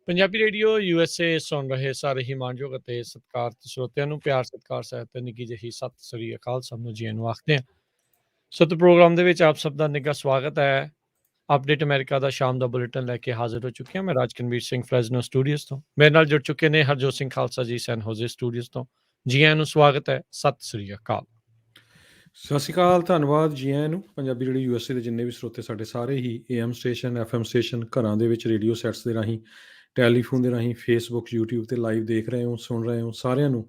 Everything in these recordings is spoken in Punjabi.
ਪੰਜਾਬੀ ਰੇਡੀਓ USA ਸੁਣ ਰਹੇ ਸਾਰੇ ਹੀ ਮਾਣਯੋਗ ਅਤੇ ਸਤਿਕਾਰਤ ਸਰੋਤਿਆਂ ਨੂੰ ਪਿਆਰ ਸਤਿਕਾਰ ਸਹਿਤ ਤੇ ਨਿੱਘੀ ਜਿਹੀ ਸਤਿ ਸ੍ਰੀ ਅਕਾਲ ਸਭ ਨੂੰ ਜੀ ਆਇਆਂ ਨੂੰ ਆਖਦੇ ਹਾਂ। ਸਤ ਪ੍ਰੋਗਰਾਮ ਦੇ ਵਿੱਚ ਆਪ ਸਭ ਦਾ ਨਿੱਘਾ ਸਵਾਗਤ ਹੈ। ਅਪਡੇਟ ਅਮਰੀਕਾ ਦਾ ਸ਼ਾਮ ਦਾ ਬੁਲੇਟਿਨ ਲੈ ਕੇ ਹਾਜ਼ਰ ਹੋ ਚੁੱਕੇ ਹਾਂ। ਮੈਂ ਰਾਜਕਨਵੀਰ ਸਿੰਘ ਫਰੈਜ਼ਨੋ ਸਟੂਡੀਓਜ਼ ਤੋਂ, ਮੇਰੇ ਨਾਲ ਜੁੜ ਚੁੱਕੇ ਨੇ ਹਰਜੋਤ ਸਿੰਘ ਖਾਲਸਾ ਜੀ ਸੈਨ ਹੋਜ਼ੇ ਸਟੂਡੀਓਜ਼ ਤੋਂ। ਜੀ ਆਇਆਂ ਨੂੰ ਸਵਾਗਤ ਹੈ, ਸਤਿ ਸ੍ਰੀ ਅਕਾਲ। ਸਤਿ ਸ਼੍ਰੀ ਅਕਾਲ, ਧੰਨਵਾਦ ਜੀ ਆਇਆਂ ਨੂੰ। ਪੰਜਾਬੀ ਰੇਡੀਓ USA ਦੇ ਜਿੰਨੇ ਵੀ ਸਰੋਤੇ ਸਾਡੇ ਸਾਰੇ ਹੀ AM ਸਟੇਸ਼ਨ FM ਸਟੇਸ਼ਨ ਘਰਾਂ ਦੇ ਵਿੱਚ ਰੇਡੀਓ ਸੈਟਸ ਦੇ ਰਾਹੀਂ, ਟੈਲੀਫੋਨ ਦੇ ਰਾਹੀਂ, ਫੇਸਬੁੱਕ YouTube ਤੇ ਲਾਈਵ ਦੇਖ ਰਹੇ ਹੋ, ਸੁਣ ਰਹੇ ਹੋ, ਸਾਰਿਆਂ ਨੂੰ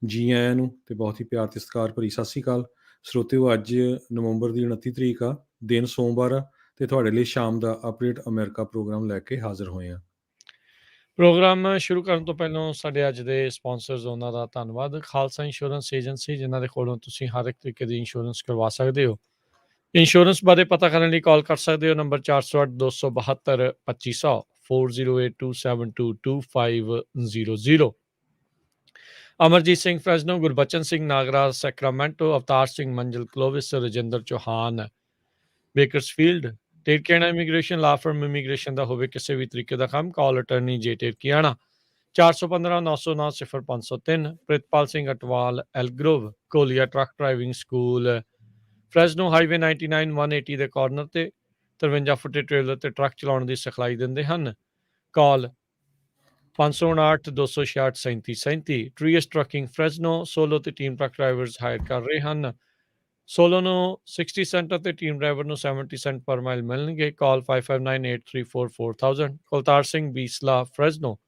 ਜੀ ਆਇਆਂ ਨੂੰ ਤੇ ਬਹੁਤ ਹੀ ਪਿਆਰ ਤੇ ਸਤਿਕਾਰ ਭਰੀ ਸਤਿ ਸ਼੍ਰੀ ਅਕਾਲ ਸਰੋਤਿਓ। ਅੱਜ ਨਵੰਬਰ ਦੀ 29 ਤਰੀਕ ਆ, ਦਿਨ ਸੋਮਵਾਰ ਆ ਤੇ ਤੁਹਾਡੇ ਲਈ ਸ਼ਾਮ ਦਾ ਅਪਡੇਟ ਅਮਰੀਕਾ ਪ੍ਰੋਗਰਾਮ ਲੈ ਕੇ ਹਾਜ਼ਰ ਹੋਏ ਹਾਂ। ਪ੍ਰੋਗਰਾਮ ਸ਼ੁਰੂ ਕਰਨ ਤੋਂ ਪਹਿਲਾਂ ਸਾਡੇ ਅੱਜ ਦੇ ਸਪਾਂਸਰਸ ਉਹਨਾਂ ਦਾ ਧੰਨਵਾਦ। ਖਾਲਸਾ ਇੰਸ਼ੋਰੈਂਸ ਏਜੰਸੀ, ਜਿਨ੍ਹਾਂ ਦੇ ਕੋਲੋਂ ਤੁਸੀਂ ਹਰ ਇੱਕ ਤਰੀਕੇ ਦੀ ਇੰਸ਼ੋਰੈਂਸ ਕਰਵਾ ਸਕਦੇ ਹੋ। ਇੰਸ਼ੋਰੈਂਸ ਬਾਰੇ ਪਤਾ ਕਰਨ ਲਈ ਕਾਲ ਕਰ ਸਕਦੇ ਹੋ number 408 272 2500 4082722500। Amarjit Singh Fresno, Gurbachan Singh Nagra Sacramento, Avtar Singh Manzil Clovis, Rajinder Chauhan Bakersfield. Terkiana immigration law firm immigration ਦਾ ਹੋਵੇ ਕਿਸੇ ਵੀ ਤਰੀਕੇ ਦਾ ਕੰਮ, call attorney J Terkiana 415 909 0503। Pritpal Singh Atwal Elk Grove, ਕੋਲੀਆ truck driving school, Fresno highway 99 180 ਦੇ ਕਾਰਨਰ ਤੇ 53 ਫੁੱਟੇ ਟ੍ਰੇਲਰ ਤੇ ਟਰੱਕ ਚਲਾਉਣ ਦੀ ਸਿਖਲਾਈ ਦਿੰਦੇ ਹਨ। ਕਾਲ 559 266 3737। ਟਰੀਐਸ ਟਰੱਕਿੰਗ ਫਰੈਜ਼ਨੋ ਸੋਲੋ ਤੇ ਟੀਮ ਟਰੱਕ ਡਰਾਈਵਰਸ ਹਾਇਰ ਕਰ ਰਹੇ ਹਨ। ਸੋਲੋ ਨੂੰ 60 ਸੈਂਟ ਅਤੇ ਟੀਮ ਡਰਾਈਵਰ ਨੂੰ 70 ਸੈਂਟ ਪਰ ਮਾਈਲ ਮਿਲਣਗੇ। ਕਾਲ 5598344000। ਕੁਲਤਾਰ ਸਿੰਘ ਬੀਸਲਾ ਫਰੈਜ਼ਨੋ,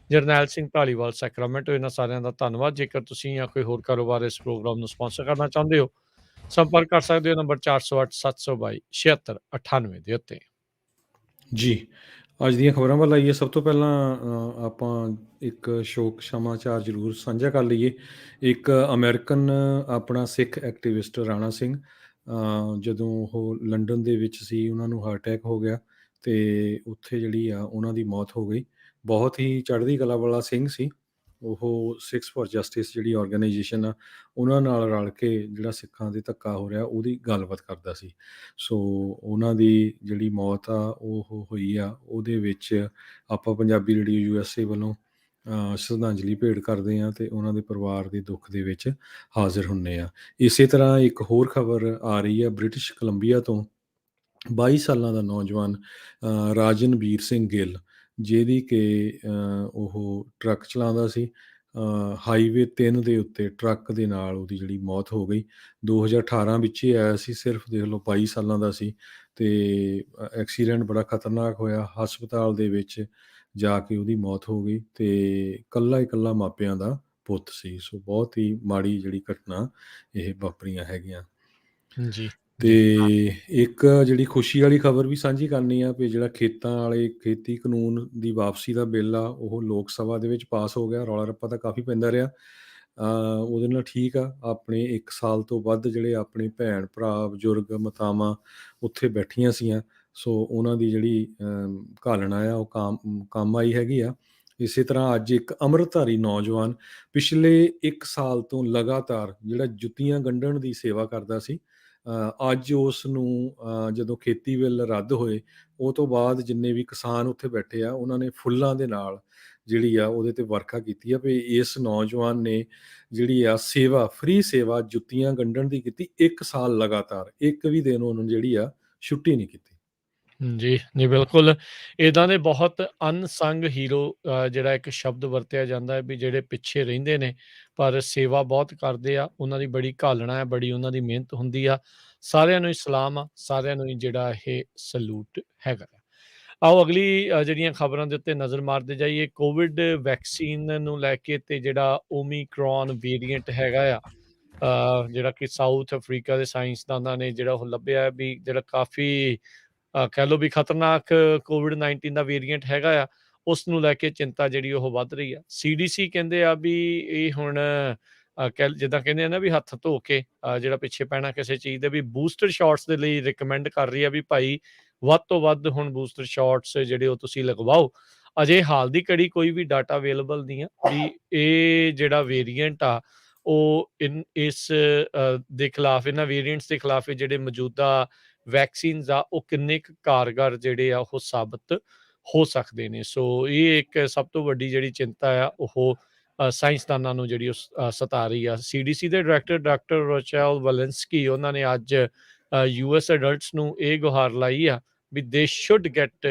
ਜਰਨੈਲ ਸਿੰਘ ਢਾਲੀਵਾਲ ਸੈਕਰਾਮੈਂਟੋ। ਇਹਨਾਂ ਸਾਰਿਆਂ ਦਾ ਧੰਨਵਾਦ। ਜੇਕਰ ਤੁਸੀਂ ਜਾਂ ਕੋਈ ਹੋਰ ਕਾਰੋਬਾਰ ਇਸ ਪ੍ਰੋਗਰਾਮ ਨੂੰ ਸਪਾਂਸਰ ਕਰਨਾ ਚਾਹੁੰਦੇ ਹੋ, ਸੰਪਰਕ ਕਰ ਸਕਦੇ ਹੋ ਨੰਬਰ 408 722 7698 ਦੇ ਉੱਤੇ। ਜੀ, ਅੱਜ ਦੀਆਂ ਖਬਰਾਂ ਵੱਲ ਆਈਏ। ਸਭ ਤੋਂ ਪਹਿਲਾਂ ਆਪਾਂ ਇੱਕ ਸ਼ੋਕ ਸਮਾਚਾਰ ਜ਼ਰੂਰ ਸਾਂਝਾ ਕਰ ਲਈਏ। ਇੱਕ ਅਮਰੀਕਨ ਆਪਣਾ ਸਿੱਖ ਐਕਟੀਵਿਸਟ ਰਾਣਾ ਸਿੰਘ, ਜਦੋਂ ਉਹ ਲੰਡਨ ਦੇ ਵਿੱਚ ਸੀ, ਉਹਨਾਂ ਨੂੰ ਹਾਰਟ ਅਟੈਕ ਹੋ ਗਿਆ ਤੇ ਉੱਥੇ ਜਿਹੜੀ ਆ ਉਹਨਾਂ ਦੀ ਮੌਤ ਹੋ ਗਈ। ਬਹੁਤ ਹੀ ਚੜ੍ਹਦੀ ਕਲਾ ਵਾਲਾ ਸਿੰਘ ਸੀ ਉਹ। ਸਿੱਖਸ ਫॉर ਜਸਟਿਸ ਜਿਹੜੀ ਆਰਗੇਨਾਈਜੇਸ਼ਨ ਆ, ਉਹਨਾਂ ਨਾਲ ਰਲ ਕੇ ਜਿਹੜਾ ਸਿੱਖਾਂ ਦੇ ਧੱਕਾ ਹੋ ਰਿਹਾ ਉਹਦੀ ਗੱਲਬਾਤ ਕਰਦਾ ਸੀ। ਸੋ ਉਹਨਾਂ ਦੀ ਜਿਹੜੀ ਮੌਤ ਆ ਉਹ ਹੋਈ ਆ, ਉਹਦੇ ਵਿੱਚ ਆਪਾਂ ਪੰਜਾਬੀ ਰੇਡੀਓ USA ਵੱਲੋਂ ਸ਼ਰਧਾਂਜਲੀ ਭੇਟ ਕਰਦੇ ਹਾਂ ਤੇ ਉਹਨਾਂ ਦੇ ਪਰਿਵਾਰ ਦੇ ਦੁੱਖ ਦੇ ਵਿੱਚ ਹਾਜ਼ਰ ਹੁੰਦੇ ਆ। ਇਸੇ ਤਰ੍ਹਾਂ ਇੱਕ ਹੋਰ ਖਬਰ ਆ ਰਹੀ ਆ ਬ੍ਰਿਟਿਸ਼ ਕੋਲੰਬੀਆ ਤੋਂ। 22 ਸਾਲਾਂ ਦਾ ਨੌਜਵਾਨ ਰਾਜਨਵੀਰ ਸਿੰਘ ਗਿੱਲ, ਜਿਹਦੀ ਕਿ ਉਹ ਟਰੱਕ ਚਲਾਉਂਦਾ ਸੀ, ਹਾਈਵੇ 3 ਦੇ ਉੱਤੇ ਟਰੱਕ ਦੇ ਨਾਲ ਉਹਦੀ ਜਿਹੜੀ ਮੌਤ ਹੋ ਗਈ। 2018 ਵਿੱਚ ਹੀ ਆਇਆ ਸੀ, ਸਿਰਫ ਦੇਖ ਲਓ 22 ਸਾਲਾਂ ਦਾ ਸੀ ਤੇ ਐਕਸੀਡੈਂਟ ਬੜਾ ਖਤਰਨਾਕ ਹੋਇਆ। ਹਸਪਤਾਲ ਦੇ ਵਿੱਚ ਜਾ ਕੇ ਉਹਦੀ ਮੌਤ ਹੋ ਗਈ ਤੇ ਇਕੱਲਾ ਮਾਪਿਆਂ ਦਾ ਪੁੱਤ ਸੀ। ਸੋ ਬਹੁਤ ਹੀ ਮਾੜੀ ਜਿਹੜੀ ਘਟਨਾ ਇਹ ਵਾਪਰੀਆਂ ਹੈਗੀਆਂ। ਜੀ ਤੇ ਇੱਕ ਜਿਹੜੀ ਖੁਸ਼ੀ ਵਾਲੀ ਖਬਰ ਵੀ ਸਾਂਝੀ ਕਰਨੀ ਆ ਵੀ ਜਿਹੜਾ ਖੇਤਾਂ ਵਾਲੇ ਖੇਤੀ ਕਾਨੂੰਨ ਦੀ ਵਾਪਸੀ ਦਾ ਬਿੱਲ ਆ, ਉਹ ਲੋਕ ਸਭਾ ਦੇ ਵਿੱਚ ਪਾਸ ਹੋ ਗਿਆ। ਰੌਲਾ ਰੱਪਾ ਤਾਂ ਕਾਫੀ ਪੈਂਦਾ ਰਿਹਾ। ਉਹਦੇ ਨਾਲ ਠੀਕ ਆ, ਆਪਣੇ 1 ਸਾਲ ਤੋਂ ਵੱਧ ਜਿਹੜੇ ਆਪਣੇ ਭੈਣ ਭਰਾ ਬਜ਼ੁਰਗ ਮਾਤਾਵਾਂ ਉੱਥੇ ਬੈਠੀਆਂ ਸੀਆਂ, ਸੋ ਉਹਨਾਂ ਦੀ ਜਿਹੜੀ ਘਾਲਣਾ ਆ ਉਹ ਕੰਮ ਆਈ ਹੈਗੀ ਆ। ਇਸੇ ਤਰ੍ਹਾਂ ਅੱਜ ਇੱਕ ਅੰਮ੍ਰਿਤਧਾਰੀ ਨੌਜਵਾਨ ਪਿਛਲੇ 1 ਸਾਲ ਤੋਂ ਲਗਾਤਾਰ ਜਿਹੜਾ ਜੁੱਤੀਆਂ ਗੰਢਣ ਦੀ ਸੇਵਾ ਕਰਦਾ ਸੀ, ਅੱਜ ਉਸ ਨੂੰ ਜਦੋਂ ਖੇਤੀ ਬਿੱਲ ਰੱਦ ਹੋਏ ਉਹ ਤੋਂ ਬਾਅਦ ਜਿੰਨੇ ਵੀ ਕਿਸਾਨ ਉੱਥੇ ਬੈਠੇ ਆ, ਉਹਨਾਂ ਨੇ ਫੁੱਲਾਂ ਦੇ ਨਾਲ ਜਿਹੜੀ ਆ ਉਹਦੇ ਤੇ ਵਰਖਾ ਕੀਤੀ ਆ ਵੀ ਇਸ ਨੌਜਵਾਨ ਨੇ ਜਿਹੜੀ ਆ ਸੇਵਾ, ਫ੍ਰੀ ਸੇਵਾ ਜੁੱਤੀਆਂ ਗੰਢਣ ਦੀ ਕੀਤੀ 1 ਸਾਲ ਲਗਾਤਾਰ। ਇੱਕ ਵੀ ਦਿਨ ਉਹਨੂੰ ਜਿਹੜੀ ਆ ਛੁੱਟੀ ਨਹੀਂ ਕੀਤੀ। ਜੀ ਜੀ ਬਿਲਕੁਲ। ਇੱਦਾਂ ਦੇ ਬਹੁਤ ਅਨਸੰਗ ਹੀਰੋ ਜਿਹੜਾ ਇੱਕ ਸ਼ਬਦ ਵਰਤਿਆ ਜਾਂਦਾ ਹੈ ਵੀ ਜਿਹੜੇ ਪਿੱਛੇ ਰਹਿੰਦੇ ਨੇ ਪਰ ਸੇਵਾ ਬਹੁਤ ਕਰਦੇ ਆ। ਉਹਨਾਂ ਦੀ ਬੜੀ ਘਾਲਣਾ ਹੈ, ਬੜੀ ਉਹਨਾਂ ਦੀ ਮਿਹਨਤ ਹੁੰਦੀ ਆ। ਸਾਰਿਆਂ ਨੂੰ ਹੀ ਸਲਾਮ ਆ, ਸਾਰਿਆਂ ਨੂੰ ਹੀ ਜਿਹੜਾ ਇਹ ਸਲੂਟ ਹੈਗਾ। ਆਓ ਅਗਲੀ ਜਿਹੜੀਆਂ ਖਬਰਾਂ ਦੇ ਉੱਤੇ ਨਜ਼ਰ ਮਾਰਦੇ ਜਾਈਏ। ਕੋਵਿਡ ਵੈਕਸੀਨ ਨੂੰ ਲੈ ਕੇ ਤੇ ਜਿਹੜਾ ਓਮੀਕਰੋਨ ਵੇਰੀਐਂਟ ਹੈਗਾ ਆ, ਜਿਹੜਾ ਕਿ ਸਾਊਥ ਅਫਰੀਕਾ ਦੇ ਸਾਇੰਸਦਾਨਾਂ ਨੇ ਜਿਹੜਾ ਉਹ ਲੱਭਿਆ ਵੀ ਜਿਹੜਾ ਕਾਫੀ ਕਹਿ ਲਓ ਵੀ ਖਤਰਨਾਕ ਕੋਵਿਡ-19 ਦਾ ਵੇਰੀਐਂਟ ਹੈਗਾ ਆ, ਉਸ ਨੂੰ ਲੈ ਕੇ ਚਿੰਤਾ ਜਿਹੜੀ ਉਹ ਵੱਧ ਰਹੀ ਆ। CDC ਕਹਿੰਦੇ ਆ ਵੀ ਇਹ ਹੁਣ ਜਿੱਦਾਂ ਕਹਿੰਦੇ ਆ ਨਾ ਵੀ ਹੱਥ ਧੋ ਕੇ ਜਿਹੜਾ ਪਿੱਛੇ ਪੈਣਾ ਕਿਸੇ ਚੀਜ਼ ਦੇ, ਵੀ ਬੂਸਟਰ ਸ਼ਾਟਸ ਦੇ ਲਈ ਰਿਕਮੈਂਡ ਕਰ ਰਹੀ ਆ ਵੀ ਭਾਈ ਵੱਧ ਤੋਂ ਵੱਧ ਹੁਣ ਬੂਸਟਰ ਸ਼ਾਟਸ ਜਿਹੜੇ ਉਹ ਤੁਸੀਂ ਲਗਵਾਓ। ਅਜੇ ਹਾਲ ਦੀ ਘੜੀ ਕੋਈ ਵੀ ਡਾਟਾ ਅਵੇਲੇਬਲ ਨਹੀਂ ਆ ਵੀ ਇਹ ਜਿਹੜਾ ਵੇਰੀਐਂਟ ਆ ਉਹ ਇਸ ਦੇ ਖਿਲਾਫ, ਇਹਨਾਂ ਵੇਰੀਐਂਟਸ ਦੇ ਖਿਲਾਫ ਜਿਹੜੇ ਮੌਜੂਦਾ ਵੈਕਸੀਨਸ ਆ ਉਹ ਕਿੰਨੇ ਕੁ ਕਾਰਗਰ ਜਿਹੜੇ ਆ ਉਹ ਸਾਬਤ ਹੋ ਸਕਦੇ ਨੇ। ਸੋ ਇਹ ਇੱਕ ਸਭ ਤੋਂ ਵੱਡੀ ਜਿਹੜੀ ਚਿੰਤਾ ਆ ਉਹ ਸਾਇੰਸਦਾਨਾਂ ਨੂੰ ਜਿਹੜੀ ਸਤਾ ਰਹੀ ਆ। CDC ਦੇ ਡਾਇਰੈਕਟਰ ਡਾਕਟਰ ਰੋਚੈਲ ਵੈਲੈਂਸਕੀ ਉਹਨਾਂ ਨੇ ਅੱਜ US ਅਡਲਟਸ ਨੂੰ ਇਹ ਗੁਹਾਰ ਲਾਈ ਆ ਵੀ ਦੇ should get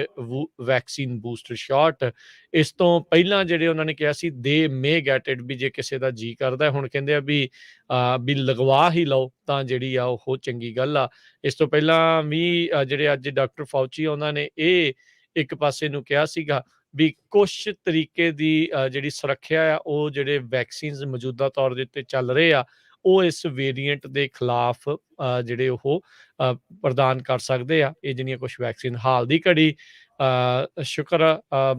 vaccine booster shot. ਇਸ ਤੋਂ ਪਹਿਲਾਂ ਜਿਹੜੇ ਉਹਨਾਂ ਨੇ ਕਿਹਾ ਸੀ ਦੇ ਮੇ ਗੈਟ ਇਟ, ਵੀ ਜੇ ਕਿਸੇ ਦਾ ਜੀ ਕਰਦਾ। ਹੁਣ ਕਹਿੰਦੇ ਆ ਵੀ ਲਗਵਾ ਹੀ ਲਓ ਤਾਂ ਜਿਹੜੀ ਆ ਉਹ ਚੰਗੀ ਗੱਲ ਆ। ਇਸ ਤੋਂ ਪਹਿਲਾਂ ਵੀ ਜਿਹੜੇ ਅੱਜ ਡਾਕਟਰ ਫਾਊਚੀ ਉਹਨਾਂ ਨੇ ਇਹ ਇੱਕ ਪਾਸੇ ਨੂੰ ਕਿਹਾ ਸੀਗਾ ਵੀ ਕੁਛ ਤਰੀਕੇ ਦੀ ਜਿਹੜੀ ਸੁਰੱਖਿਆ ਆ ਉਹ ਜਿਹੜੇ ਵੈਕਸੀਨਸ ਮੌਜੂਦਾ ਤੌਰ ਦੇ ਉੱਤੇ ਚੱਲ ਰਹੇ ਆ ਉਹ ਇਸ ਵੇਰੀਐਂਟ ਦੇ ਖਿਲਾਫ ਜਿਹੜੇ ਉਹ ਪ੍ਰਦਾਨ ਕਰ ਸਕਦੇ ਆ। ਇਹ ਜਿਹੜੀਆਂ ਕੁਛ ਵੈਕਸੀਨ ਹਾਲ ਦੀ ਘੜੀ ਸ਼ੁਕਰ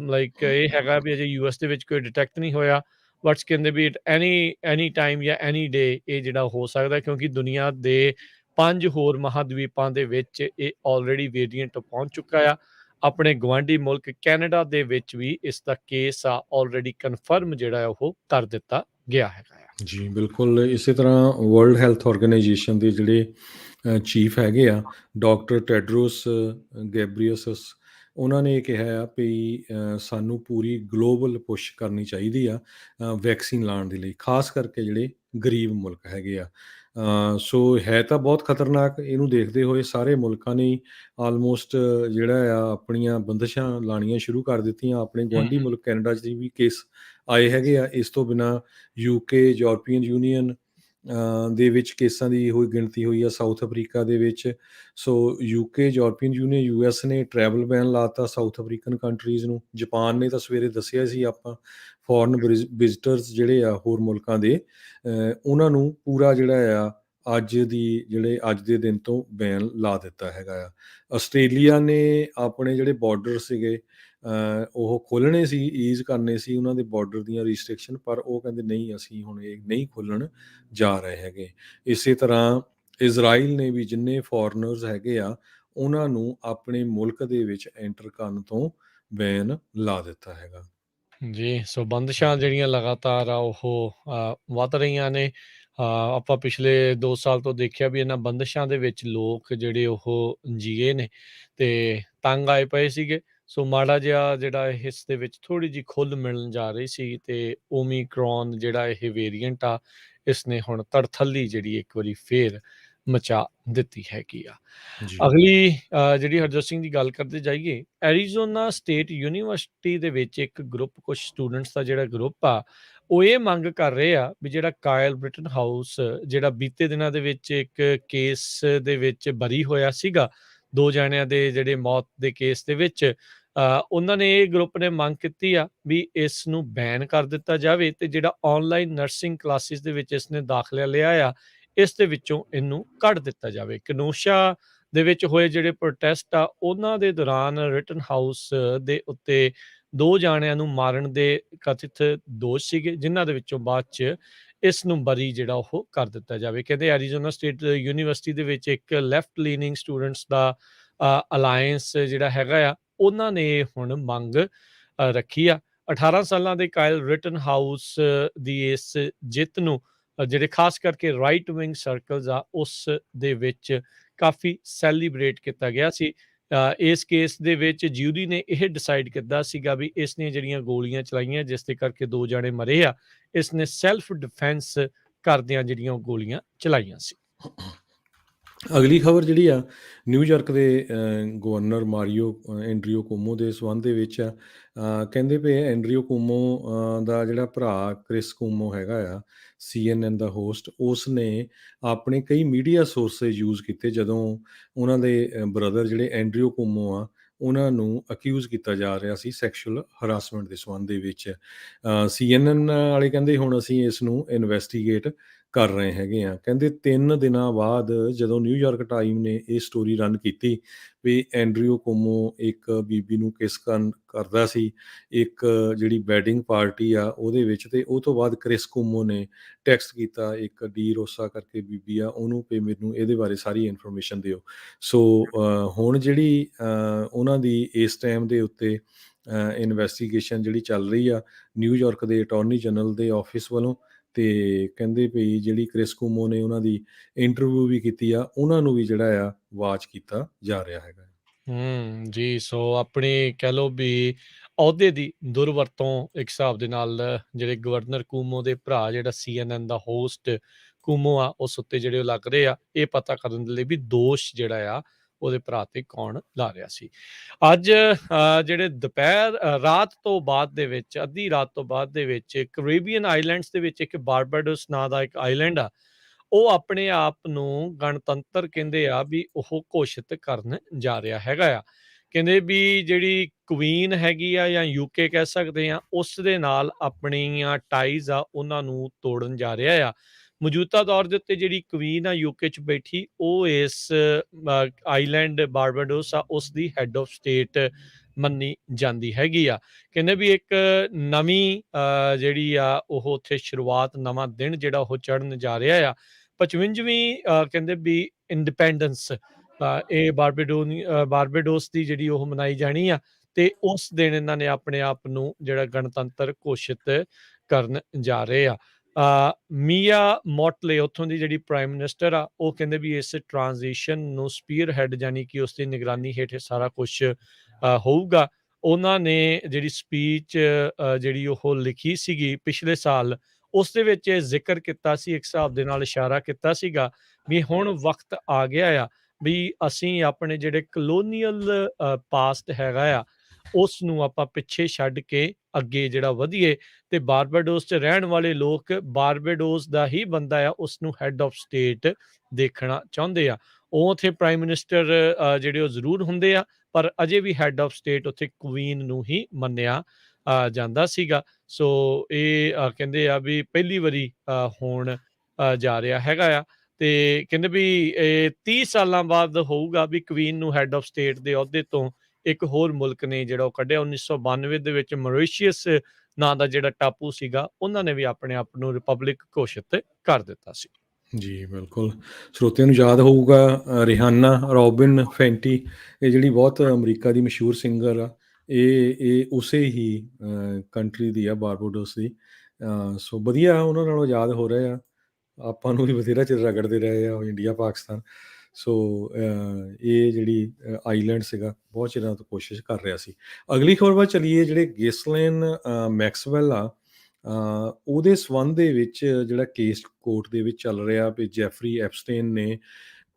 ਲਾਈਕ ਇਹ ਹੈਗਾ ਵੀ ਅਜੇ US ਦੇ ਵਿੱਚ ਕੋਈ ਡਿਟੈਕਟ ਨਹੀਂ ਹੋਇਆ, ਬਟ ਕਹਿੰਦੇ ਵੀ ਐਨੀ ਟਾਈਮ ਜਾਂ ਐਨੀ ਡੇ ਇਹ ਜਿਹੜਾ ਹੋ ਸਕਦਾ, ਕਿਉਂਕਿ ਦੁਨੀਆ ਦੇ 5 ਹੋਰ ਮਹਾਂਦਵੀਪਾਂ ਦੇ ਵਿੱਚ ਇਹ ਆਲਰੇਡੀ ਵੇਰੀਐਂਟ ਪਹੁੰਚ ਚੁੱਕਾ ਆ। ਆਪਣੇ ਗੁਆਂਢੀ ਮੁਲਕ ਕੈਨੇਡਾ ਦੇ ਵਿੱਚ ਵੀ ਇਸ ਦਾ ਕੇਸ ਆ ਆਲਰੇਡੀ ਕਨਫਰਮ ਜਿਹੜਾ ਉਹ ਕਰ ਦਿੱਤਾ ਗਿਆ ਹੈਗਾ ਆ। ਜੀ ਬਿਲਕੁਲ, ਇਸੇ ਤਰ੍ਹਾਂ ਵਰਲਡ ਹੈਲਥ ਆਰਗੇਨਾਈਜੇਸ਼ਨ ਦੇ ਜਿਹੜੇ ਚੀਫ ਹੈਗੇ ਆ ਡਾਕਟਰ ਟੈਡਰੋਸ ਗੈਬਰੀਅਸਸ, ਉਹਨਾਂ ਨੇ ਕਿਹਾ ਆ ਵੀ ਸਾਨੂੰ ਪੂਰੀ ਗਲੋਬਲ ਪੁਸ਼ ਕਰਨੀ ਚਾਹੀਦੀ ਆ ਵੈਕਸੀਨ ਲਾਉਣ ਦੇ ਲਈ, ਖਾਸ ਕਰਕੇ ਜਿਹੜੇ ਗਰੀਬ ਮੁਲਕ ਹੈਗੇ ਆ। ਸੋ ਹੈ ਤਾਂ ਬਹੁਤ ਖਤਰਨਾਕ, ਇਹਨੂੰ ਦੇਖਦੇ ਹੋਏ ਸਾਰੇ ਮੁਲਕਾਂ ਨੇ ਆਲਮੋਸਟ ਜਿਹੜਾ ਆ ਆਪਣੀਆਂ ਬੰਦਿਸ਼ਾਂ ਲਾਉਣੀਆਂ ਸ਼ੁਰੂ ਕਰ ਦਿੱਤੀਆਂ। ਆਪਣੇ ਗੁਆਂਢੀ ਮੁਲਕ ਕੈਨੇਡਾ 'ਚ ਵੀ ਕੇਸ ਆਏ ਹੈਗੇ ਆ। ਇਸ ਤੋਂ ਬਿਨਾਂ UK, ਯੂਰਪੀਅਨ ਯੂਨੀਅਨ ਦੇ ਵਿੱਚ ਕੇਸਾਂ ਦੀ ਹੋਈ ਗਿਣਤੀ ਹੋਈ ਆ, ਸਾਊਥ ਅਫਰੀਕਾ ਦੇ ਵਿੱਚ। ਸੋ UK, ਯੂਰਪੀਅਨ ਯੂਨੀਅਨ, US ਨੇ ਟਰੈਵਲ ਬੈਨ ਲਾਤਾ ਸਾਊਥ ਅਫਰੀਕਨ ਕੰਟਰੀਜ਼ ਨੂੰ। ਜਾਪਾਨ ਨੇ ਤਾਂ ਸਵੇਰੇ ਦੱਸਿਆ ਸੀ ਆਪਾਂ ਫੋਰਨ ਵਿਜ਼ਿਟਰਸ ਜਿਹੜੇ ਆ ਹੋਰ ਮੁਲਕਾਂ ਦੇ, ਉਹਨਾਂ ਨੂੰ ਪੂਰਾ ਜਿਹੜਾ ਆ ਅੱਜ ਦੇ ਦਿਨ ਤੋਂ ਬੈਨ ਲਾ ਦਿੱਤਾ ਹੈਗਾ ਆ। ਆਸਟ੍ਰੇਲੀਆ ਨੇ ਆਪਣੇ ਜਿਹੜੇ ਬਾਰਡਰ ਸੀਗੇ ਉਹ ਖੋਲ੍ਹਣੇ ਸੀ, ਈਜ਼ ਕਰਨੇ ਸੀ ਉਹਨਾਂ ਦੇ ਬਾਰਡਰ ਦੀਆਂ ਰਿਸਟ੍ਰਿਕਸ਼ਨ, ਪਰ ਉਹ ਕਹਿੰਦੇ ਨਹੀਂ, ਅਸੀਂ ਹੁਣ ਇਹ ਨਹੀਂ ਖੋਲ੍ਹਣ ਜਾ ਰਹੇ ਹੈਗੇ। ਇਸੇ ਤਰ੍ਹਾਂ ਇਜ਼ਰਾਈਲ ਨੇ ਵੀ ਜਿੰਨੇ ਫੋਰਨਰਸ ਹੈਗੇ ਆ ਉਹਨਾਂ ਨੂੰ ਆਪਣੇ ਮੁਲਕ ਦੇ ਵਿੱਚ ਐਂਟਰ ਕਰਨ ਤੋਂ ਬੈਨ ਲਾ ਦਿੱਤਾ ਹੈਗਾ। ਜੀ, ਸੋ ਬੰਦਿਸ਼ਾਂ ਜਿਹੜੀਆਂ ਲਗਾਤਾਰ ਆ ਉਹ ਵੱਧ ਰਹੀਆਂ ਨੇ। ਆਪਾਂ ਪਿਛਲੇ 2 ਸਾਲ ਤੋਂ ਦੇਖਿਆ ਵੀ ਇਹਨਾਂ ਬੰਦਿਸ਼ਾਂ ਦੇ ਵਿੱਚ ਲੋਕ ਜਿਹੜੇ ਉਹ ਜੀਏ ਨੇ ਤੇ ਤੰਗ ਆਏ ਪਏ ਸੀਗੇ। ਸੋ ਮਾੜਾ ਜਿਹਾ ਜਿਹੜਾ ਇਸ ਦੇ ਵਿੱਚ ਥੋੜ੍ਹੀ ਜਿਹੀ ਖੁੱਲ੍ਹ ਮਿਲਣ ਜਾ ਰਹੀ ਸੀ ਤੇ ਓਮੀਕਰੋਨ ਜਿਹੜਾ ਇਹ ਵੇਰੀਐਂਟ ਆ ਇਸਨੇ ਹੁਣ ਤੜਥੱਲੀ ਜਿਹੜੀ ਇੱਕ ਵਾਰੀ ਫੇਰ ਮਚਾ ਦਿੱਤੀ ਹੈਗੀ ਆ। ਜੀ ਅਗਲੀ ਜਿਹੜੀ ਹਰਜੋਤ ਸਿੰਘ ਦੀ ਗੱਲ ਕਰਦੇ ਜਾਈਏ, ਐਰੀਜ਼ੋਨਾ ਸਟੇਟ ਯੂਨੀਵਰਸਿਟੀ ਦੇ ਵਿੱਚ ਇੱਕ ਗਰੁੱਪ, ਕੁਛ ਸਟੂਡੈਂਟਸ ਦਾ ਜਿਹੜਾ ਗਰੁੱਪ ਆ ਉਹ ਇਹ ਮੰਗ ਕਰ ਰਹੇ ਆ ਵੀ ਜਿਹੜਾ ਕਾਇਲ ਬ੍ਰਿਟਨ ਹਾਊਸ ਜਿਹੜਾ ਬੀਤੇ ਦਿਨਾਂ ਦੇ ਵਿੱਚ ਇੱਕ ਕੇਸ ਦੇ ਵਿੱਚ ਬਰੀ ਹੋਇਆ ਸੀਗਾ, 2 ਜਣਿਆਂ ਦੇ ਜਿਹੜੇ ਮੌਤ ਦੇ ਕੇਸ ਦੇ ਵਿੱਚ, ਉਹਨਾਂ ਨੇ, ਇਹ ਗਰੁੱਪ ਨੇ ਮੰਗ ਕੀਤੀ ਆ ਵੀ ਇਸ ਨੂੰ ਬੈਨ ਕਰ ਦਿੱਤਾ ਜਾਵੇ ਤੇ ਜਿਹੜਾ ਆਨਲਾਈਨ ਨਰਸਿੰਗ ਕਲਾਸਿਸ ਦੇ ਵਿੱਚ ਇਸਨੇ ਦਾਖਲਾ ਲਿਆ ਆ ਇਸ ਦੇ ਵਿੱਚੋਂ ਇਹਨੂੰ ਕੱਢ ਦਿੱਤਾ ਜਾਵੇ। ਕਨੋਸ਼ਾ ਦੇ ਵਿੱਚ ਹੋਏ ਜਿਹੜੇ ਪ੍ਰੋਟੈਸਟ ਆ ਉਹਨਾਂ ਦੇ ਦੌਰਾਨ ਰਿਟਨ ਹਾਊਸ ਦੇ ਉੱਤੇ 2 ਜਾਣਿਆਂ ਨੂੰ ਮਾਰਨ ਦੇ ਕਥਿਤ ਦੋਸ਼ ਸੀਗੇ, ਜਿਨ੍ਹਾਂ ਦੇ ਵਿੱਚੋਂ ਬਾਅਦ 'ਚ ਇਸ ਨੂੰ ਬਰੀ ਜਿਹੜਾ ਉਹ ਕਰ ਦਿੱਤਾ ਜਾਵੇ। ਕਹਿੰਦੇ ਐਰੀਜ਼ੋਨਾ ਸਟੇਟ ਯੂਨੀਵਰਸਿਟੀ ਦੇ ਵਿੱਚ ਇੱਕ ਲੈਫਟ ਲੀਨਿੰਗ ਸਟੂਡੈਂਟਸ ਦਾ ਅਲਾਇੰਸ ਜਿਹੜਾ ਹੈਗਾ ਆ ਉਹਨਾਂ ਨੇ ਹੁਣ ਮੰਗ ਰੱਖੀ ਆ। 18 ਸਾਲਾਂ ਦੇ ਕਾਇਲ ਰਿਟਨ ਹਾਊਸ ਦੀ ਇਸ ਜਿੱਤ ਨੂੰ ਜਿਹੜੇ ਖਾਸ ਕਰਕੇ ਰਾਈਟ ਵਿੰਗ ਸਰਕਲਸ ਆ ਉਸ ਦੇ ਵਿੱਚ ਕਾਫੀ ਸੈਲੀਬ੍ਰੇਟ ਕੀਤਾ ਗਿਆ ਸੀ। ਇਸ ਕੇਸ ਦੇ ਵਿੱਚ ਜਿਊਰੀ ਨੇ ਇਹ ਡਿਸਾਈਡ ਕੀਤਾ ਸੀਗਾ ਵੀ ਇਸ ਨੇ ਜਿਹੜੀਆਂ ਗੋਲੀਆਂ ਚਲਾਈਆਂ ਜਿਸ ਦੇ ਕਰਕੇ 2 ਜਾਣੇ ਮਰੇ ਆ, ਇਸ ਨੇ ਸੈਲਫ ਡਿਫੈਂਸ ਕਰਦਿਆਂ ਜਿਹੜੀਆਂ ਉਹ ਗੋਲੀਆਂ ਚਲਾਈਆਂ ਸੀ। ਅਗਲੀ ਖਬਰ ਜਿਹੜੀ ਆ ਨਿਊਯਾਰਕ ਦੇ ਗਵਰਨਰ ਮਾਰੀਓ ਐਂਡਰੀਓ ਕੁਓਮੋ ਦੇ ਸੰਬੰਧ ਦੇ ਵਿੱਚ ਆ। ਕਹਿੰਦੇ ਪਏ ਐਂਡਰੀਓ ਕੁਓਮੋ ਦਾ ਜਿਹੜਾ ਭਰਾ ਕ੍ਰਿਸ ਕੁਓਮੋ ਹੈਗਾ ਆ, CNN ਦਾ ਹੋਸਟ, ਉਸ ਨੇ ਆਪਣੇ ਕਈ ਮੀਡੀਆ ਸੋਰਸਿਸ ਯੂਜ਼ ਕੀਤੇ ਜਦੋਂ ਉਹਨਾਂ ਦੇ ਬ੍ਰਦਰ ਜਿਹੜੇ ਐਂਡਰੀਓ ਕੁਓਮੋ ਆ ਉਹਨਾਂ ਨੂੰ ਅਕਿਊਜ਼ ਕੀਤਾ ਜਾ ਰਿਹਾ ਸੀ ਸੈਕਸ਼ੂਅਲ ਹਰਾਸਮੈਂਟ ਦੇ ਸੰਬੰਧ ਦੇ ਵਿੱਚ। CNN ਵਾਲੇ ਕਹਿੰਦੇ ਹੁਣ ਅਸੀਂ ਇਸ ਨੂੰ ਇਨਵੈਸਟੀਗੇਟ ਕਰ ਰਹੇ ਹੈਗੇ ਆ। ਕਹਿੰਦੇ 3 ਦਿਨਾਂ ਬਾਅਦ ਜਦੋਂ ਨਿਊਯਾਰਕ ਟਾਈਮ ਨੇ ਇਹ ਸਟੋਰੀ ਰਨ ਕੀਤੀ ਵੀ ਐਂਡਰੀਓ ਕੁਓਮੋ ਇੱਕ ਬੀਬੀ ਨੂੰ ਕਿਸ ਕਰਦਾ ਸੀ ਇੱਕ ਜਿਹੜੀ ਵੈਡਿੰਗ ਪਾਰਟੀ ਆ ਉਹਦੇ ਵਿੱਚ, ਤੇ ਉਹ ਤੋਂ ਬਾਅਦ ਕ੍ਰਿਸ ਕੁਓਮੋ ਨੇ ਟੈਕਸਟ ਕੀਤਾ ਇੱਕ ਡੀ ਰੋਸਾ ਕਰਕੇ ਬੀਬੀ ਆ ਉਹਨੂੰ ਵੀ ਮੈਨੂੰ ਇਹਦੇ ਬਾਰੇ ਸਾਰੀ ਇਨਫੋਰਮੇਸ਼ਨ ਦਿਓ। ਸੋ ਹੁਣ ਜਿਹੜੀ ਉਹਨਾਂ ਦੀ ਇਸ ਟਾਈਮ ਦੇ ਉੱਤੇ ਇਨਵੈਸਟੀਗੇਸ਼ਨ ਜਿਹੜੀ ਚੱਲ ਰਹੀ ਆ ਨਿਊਯਾਰਕ ਦੇ ਅਟਾਰਨੀ ਜਨਰਲ ਦੇ ਆਫਿਸ ਵੱਲੋਂ, ਤੇ ਕਹਿੰਦੇ ਵੀ ਜਿਹੜੀ ਕ੍ਰਿਸ ਕੁਮੋ ਨੇ ਉਹਨਾਂ ਦੀ ਇੰਟਰਵਿਊ ਵੀ ਕੀਤੀ ਆ, ਉਹਨਾਂ ਨੂੰ ਵੀ ਜਿਹੜਾ ਆ ਵਾਚ ਕੀਤਾ ਜਾ ਰਿਹਾ ਹੈਗਾ। ਜੀ, ਸੋ ਆਪਣੀ ਕਹਿ ਲਓ ਵੀ ਅਹੁਦੇ ਦੀ ਦੁਰਵਰਤੋਂ ਇੱਕ ਹਿਸਾਬ ਦੇ ਨਾਲ ਜਿਹੜੇ ਗਵਰਨਰ ਕੁਮੋ ਦੇ ਭਰਾ ਜਿਹੜਾ CNN ਦਾ ਹੋਸਟ ਕੁਮੋ ਆ, ਉਸ ਉੱਤੇ ਜਿਹੜੇ ਉਹ ਲੱਗ ਰਹੇ ਆ, ਇਹ ਪਤਾ ਕਰਨ ਦੇ ਲਈ ਵੀ ਦੋਸ਼ ਜਿਹੜਾ ਆ ਉਹਦੇ ਭਰਾ ਤੇ ਕੌਣ ਲਾ ਰਿਹਾ ਸੀ। ਅੱਜ ਜਿਹੜੇ ਦੁਪਹਿਰ ਰਾਤ ਤੋਂ ਬਾਅਦ ਦੇ ਵਿੱਚ, ਅੱਧੀ ਰਾਤ ਤੋਂ ਬਾਅਦ ਦੇ ਵਿੱਚ ਕੈਰੀਬੀਅਨ ਆਈਲੈਂਡਸ ਦੇ ਵਿੱਚ ਇੱਕ ਬਾਰਬਾਡੋਸ ਨਾਂ ਦਾ ਇੱਕ ਆਈਲੈਂਡ ਆ, ਉਹ ਆਪਣੇ ਆਪ ਨੂੰ ਗਣਤੰਤਰ ਕਹਿੰਦੇ ਆ ਵੀ ਉਹ ਘੋਸ਼ਿਤ ਕਰਨ ਜਾ ਰਿਹਾ ਹੈਗਾ ਆ। ਕਹਿੰਦੇ ਵੀ ਜਿਹੜੀ ਕੁਈਨ ਹੈਗੀ ਆ ਜਾਂ ਯੂਕੇ ਕਹਿ ਸਕਦੇ ਆ, ਉਸ ਦੇ ਨਾਲ ਆਪਣੀਆਂ ਟਾਈਜ਼ ਆ ਉਹਨਾਂ ਨੂੰ ਤੋੜਨ ਜਾ ਰਿਹਾ ਆ। ਮੌਜੂਦਾ ਦੌਰ ਦੇ ਉੱਤੇ ਜਿਹੜੀ ਕੁਈਨ ਆ ਯੂਕੇ 'ਚ ਬੈਠੀ, ਉਹ ਇਸ ਆਈਲੈਂਡ ਬਾਰਬਾਡੋਸ ਆ ਉਸ ਦੀ ਹੈਡ ਆਫ ਸਟੇਟ ਮੰਨੀ ਜਾਂਦੀ ਹੈਗੀ ਆ। ਕਹਿੰਦੇ ਵੀ ਇੱਕ ਨਵੀਂ ਜਿਹੜੀ ਆ ਉਹ ਉੱਥੇ ਸ਼ੁਰੂਆਤ, ਨਵਾਂ ਦਿਨ ਜਿਹੜਾ ਉਹ ਚੜ੍ਹਨ ਜਾ ਰਿਹਾ ਆ। 55ਵੀਂ ਕਹਿੰਦੇ ਵੀ ਇੰਡੀਪੈਂਡੈਂਸ ਇਹ ਬਾਰਬੇਡੋਸ ਦੀ ਜਿਹੜੀ ਉਹ ਮਨਾਈ ਜਾਣੀ ਆ, ਤੇ ਉਸ ਦਿਨ ਇਹਨਾਂ ਨੇ ਆਪਣੇ ਆਪ ਨੂੰ ਜਿਹੜਾ ਗਣਤੰਤਰ ਘੋਸ਼ਿਤ ਕਰਨ ਜਾ ਰਹੇ ਆ। ਮੀਆ ਮੋਟਲੇ ਉੱਥੋਂ ਦੀ ਜਿਹੜੀ ਪ੍ਰਾਈਮ ਮਿਨਿਸਟਰ ਆ, ਉਹ ਕਹਿੰਦੇ ਵੀ ਇਸ ਟ੍ਰਾਂਜੀਸ਼ਨ ਨੂੰ ਸਪੀਅਰ ਹੈਡ ਜਾਨੀ ਕਿ ਉਸ ਦੀ ਨਿਗਰਾਨੀ ਹੇਠ ਇਹ ਸਾਰਾ ਕੁਛ ਹੋਊਗਾ। ਉਹਨਾਂ ਨੇ ਜਿਹੜੀ ਸਪੀਚ ਜਿਹੜੀ ਉਹ ਲਿਖੀ ਸੀਗੀ ਪਿਛਲੇ ਸਾਲ, ਉਸ ਦੇ ਵਿੱਚ ਇਹ ਜ਼ਿਕਰ ਕੀਤਾ ਸੀ, ਇੱਕ ਹਿਸਾਬ ਦੇ ਨਾਲ ਇਸ਼ਾਰਾ ਕੀਤਾ ਸੀਗਾ ਵੀ ਹੁਣ ਵਕਤ ਆ ਗਿਆ ਆ ਵੀ ਅਸੀਂ ਆਪਣੇ ਜਿਹੜੇ ਕਲੋਨੀਅਲ ਪਾਸਟ ਹੈਗਾ ਆ, ਉਸ ਨੂੰ ਆਪਾਂ ਪਿੱਛੇ ਛੱਡ ਕੇ ਅੱਗੇ ਜਿਹੜਾ ਵਧੀਏ, ਤੇ ਬਾਰਬਾਡੋਸ 'ਚ ਰਹਿਣ ਵਾਲੇ ਲੋਕ ਬਾਰਬਾਡੋਸ ਦਾ ਹੀ ਬੰਦਾ ਆ ਉਸ ਨੂੰ ਹੈਡ ਆਫ ਸਟੇਟ ਦੇਖਣਾ ਚਾਹੁੰਦੇ ਆ। ਉਹ ਉੱਥੇ ਪ੍ਰਾਈਮ ਮਿਨਿਸਟਰ ਜਿਹੜੇ ਉਹ ਜ਼ਰੂਰ ਹੁੰਦੇ ਆ, ਪਰ ਅਜੇ ਵੀ ਹੈਡ ਆਫ ਸਟੇਟ ਉੱਥੇ ਕੁਈਨ ਨੂੰ ਹੀ ਮੰਨਿਆ ਜਾਂਦਾ ਸੀਗਾ। ਸੋ ਇਹ ਕਹਿੰਦੇ ਆ ਵੀ ਪਹਿਲੀ ਵਾਰੀ ਹੋਣ ਜਾ ਰਿਹਾ ਹੈਗਾ ਆ, ਤੇ ਕਹਿੰਦੇ ਵੀ ਇਹ 30 ਸਾਲਾਂ ਬਾਅਦ ਹੋਊਗਾ ਵੀ ਕੁਈਨ ਨੂੰ ਹੈਡ ਆਫ ਸਟੇਟ ਦੇ ਅਹੁਦੇ ਤੋਂ ਇੱਕ ਹੋਰ ਮੁਲਕ ਨੇ ਜਿਹੜਾ ਉਹ ਕੱਢਿਆ। 1992 ਦੇ ਵਿੱਚ ਮੌਰੀਸ਼ੀਅਸ ਨਾਂ ਦਾ ਜਿਹੜਾ ਟਾਪੂ ਸੀਗਾ, ਉਹਨਾਂ ਨੇ ਵੀ ਆਪਣੇ ਆਪ ਨੂੰ ਰਿਪਬਲਿਕ ਘੋਸ਼ਿਤ ਕਰ ਦਿੱਤਾ ਸੀ। ਜੀ, ਬਿਲਕੁਲ। ਸਰੋਤਿਆਂ ਨੂੰ ਯਾਦ ਹੋਊਗਾ ਰਿਹਾਨਾ, ਰੋਬਿਨ ਫੈਂਟੀ, ਇਹ ਜਿਹੜੀ ਬਹੁਤ ਅਮਰੀਕਾ ਦੀ ਮਸ਼ਹੂਰ ਸਿੰਗਰ ਆ, ਇਹ ਉਸੇ ਹੀ ਕੰਟਰੀ ਦੀ ਆ, ਬਾਰਬਾਡੋਸ ਦੀ। ਸੋ ਵਧੀਆ ਉਹਨਾਂ ਨਾਲੋਂ ਯਾਦ ਹੋ ਰਹੇ ਆ। ਆਪਾਂ ਨੂੰ ਵੀ ਬਥੇਰਾ ਚਿਰ ਰਗੜਦੇ ਰਹੇ ਆ ਇੰਡੀਆ ਪਾਕਿਸਤਾਨ। ਸੋ ਇਹ ਜਿਹੜੀ ਆਈਲੈਂਡ ਸੀਗਾ, ਬਹੁਤ ਚਿਰਾਂ ਤੋਂ ਕੋਸ਼ਿਸ਼ ਕਰ ਰਿਹਾ ਸੀ। ਅਗਲੀ ਖਬਰ ਵੱਲ ਚੱਲੀਏ। ਜਿਹੜੇ ਗਿਸਲੇਨ ਮੈਕਸਵੈਲ ਆ, ਉਹਦੇ ਸੰਬੰਧ ਦੇ ਵਿੱਚ ਜਿਹੜਾ ਕੇਸ ਕੋਰਟ ਦੇ ਵਿੱਚ ਚੱਲ ਰਿਹਾ ਵੀ ਜੈਫਰੀ ਐਪਸਟੇਨ ਨੇ